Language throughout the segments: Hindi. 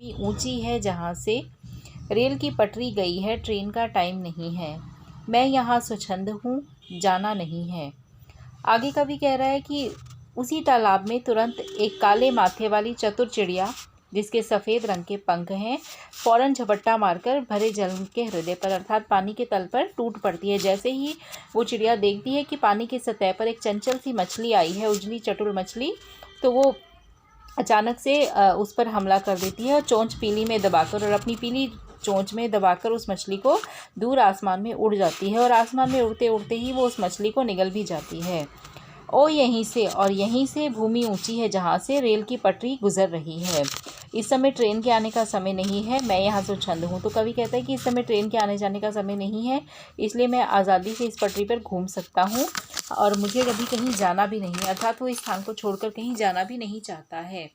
भी ऊंची है जहाँ से रेल की पटरी गई है, ट्रेन का टाइम नहीं है। मैं यहाँ स्वच्छंद हूँ, जाना नहीं है। आगे का भी कह रहा है कि उसी तालाब में तुरंत एक काले माथे वाली चतुर चिड़िया, जिसके सफ़ेद रंग के पंख हैं, फौरन झपट्टा मारकर भरे जल के हृदय पर अर्थात पानी के तल पर टूट पड़ती है। जैसे ही वो चिड़िया देखती है कि पानी की सतह पर एक चंचल सी मछली आई है, उजली चटुल मछली, तो वो अचानक से उस पर हमला कर देती है और चोंच पीली में दबाकर और अपनी पीली चोंच में दबाकर उस मछली को दूर आसमान में उड़ जाती है और आसमान में उड़ते उड़ते ही वो उस मछली को निगल भी जाती है। ओ यहीं से भूमि ऊंची है जहाँ से रेल की पटरी गुजर रही है। इस समय ट्रेन के आने का समय नहीं है, मैं यहाँ स्वच्छंद हूँ। तो कवि कहता है कि इस समय ट्रेन के आने जाने का समय नहीं है, इसलिए मैं आज़ादी से इस पटरी पर घूम सकता हूँ और मुझे कभी कहीं जाना भी नहीं है, अर्थात वो इस स्थान को छोड़कर कहीं जाना भी नहीं चाहता है।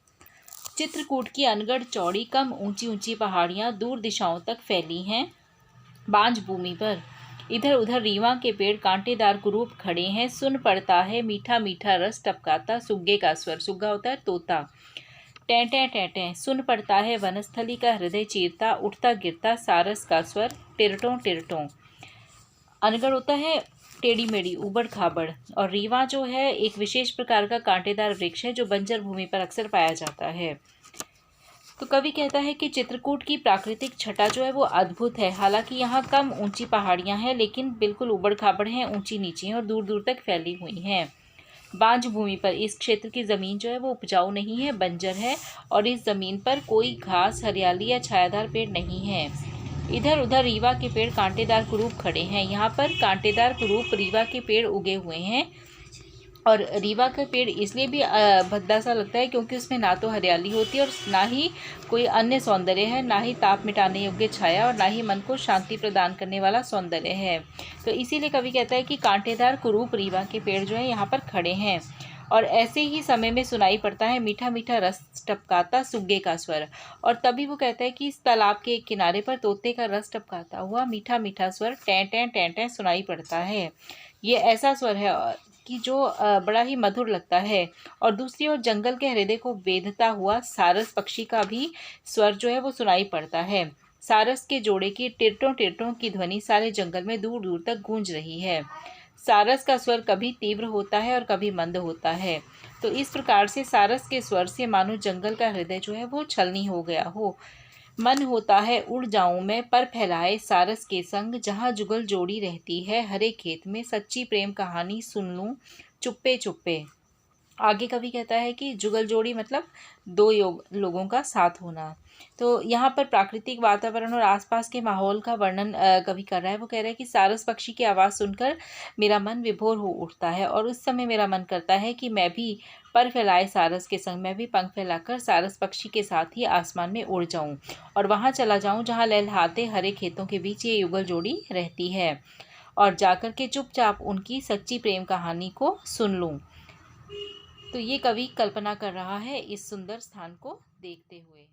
चित्रकूट की अनगढ़ चौड़ी कम ऊंची ऊंची पहाड़ियाँ दूर दिशाओं तक फैली हैं बांझ भूमि पर। इधर उधर रीवा के पेड़ कांटेदार कुरूप खड़े हैं। सुन पड़ता है मीठा मीठा रस टपकाता सुग्गे का स्वर। सुग्गा होता है तोता। टें टें सुन पड़ता है वनस्थली का हृदय चीरता उठता गिरता सारस का स्वर। टिरटों टिरटों। अनगढ़ होता है टेढ़ी मेढ़ी ऊबड़ खाबड़, और रीवा जो है एक विशेष प्रकार का कांटेदार वृक्ष है जो बंजर भूमि पर अक्सर पाया जाता है। तो कवि कहता है कि चित्रकूट की प्राकृतिक छटा जो है वो अद्भुत है। हालांकि यहाँ कम ऊंची पहाड़ियाँ हैं, लेकिन बिल्कुल ऊबड़ खाबड़ हैं, ऊंची नीची हैं और दूर दूर तक फैली हुई हैं। बांझ भूमि पर इस क्षेत्र की ज़मीन जो है वो उपजाऊ नहीं है, बंजर है, और इस ज़मीन पर कोई घास, हरियाली या छायादार पेड़ नहीं है। इधर उधर रीवा के पेड़ कांटेदार कुरूप खड़े हैं। यहाँ पर कांटेदार कुरूप रीवा के पेड़ उगे हुए हैं, और रीवा का पेड़ इसलिए भी भद्दा सा लगता है क्योंकि उसमें ना तो हरियाली होती है और ना ही कोई अन्य सौंदर्य है, ना ही ताप मिटाने योग्य छाया और ना ही मन को शांति प्रदान करने वाला सौंदर्य है। तो इसीलिए कवि कहता है कि कांटेदार कुरूप रीवा के पेड़ जो है यहाँ पर खड़े हैं। और ऐसे ही समय में सुनाई पड़ता है मीठा मीठा रस टपकाता सुग्गे का स्वर। और तभी वो कहता है कि इस तालाब के एक किनारे पर तोते का रस टपकाता हुआ मीठा मीठा स्वर टें टें सुनाई पड़ता है। ये ऐसा स्वर है कि जो बड़ा ही मधुर लगता है। और दूसरी ओर जंगल के हृदय को वेधता हुआ सारस पक्षी का भी स्वर जो है वो सुनाई पड़ता है। सारस के जोड़े की टिरटों टिरटों की ध्वनि सारे जंगल में दूर दूर तक गूंज रही है। सारस का स्वर कभी तीव्र होता है और कभी मंद होता है। तो इस प्रकार से सारस के स्वर से मानो जंगल का हृदय जो है वो छलनी हो गया हो। मन होता है उड़ जाऊं मैं पर फैलाए सारस के संग, जहाँ जुगल जोड़ी रहती है हरे खेत में, सच्ची प्रेम कहानी सुन लूं चुप्पे चुप्पे। आगे कवि कहता है कि जुगल जोड़ी मतलब दो लोगों का साथ होना। तो यहाँ पर प्राकृतिक वातावरण और आसपास के माहौल का वर्णन कवि कर रहा है। वो कह रहा है कि सारस पक्षी की आवाज़ सुनकर मेरा मन विभोर हो उठता है, और उस समय मेरा मन करता है कि मैं भी पर फैलाए सारस के संग, मैं भी पंख फैलाकर सारस पक्षी के साथ ही आसमान में उड़ जाऊं और वहां चला जाऊं जहां लहलहाते हरे खेतों के बीच ये युगल जोड़ी रहती है, और जाकर के चुपचाप उनकी सच्ची प्रेम कहानी को सुन लूं। तो ये कवि कल्पना कर रहा है इस सुंदर स्थान को देखते हुए।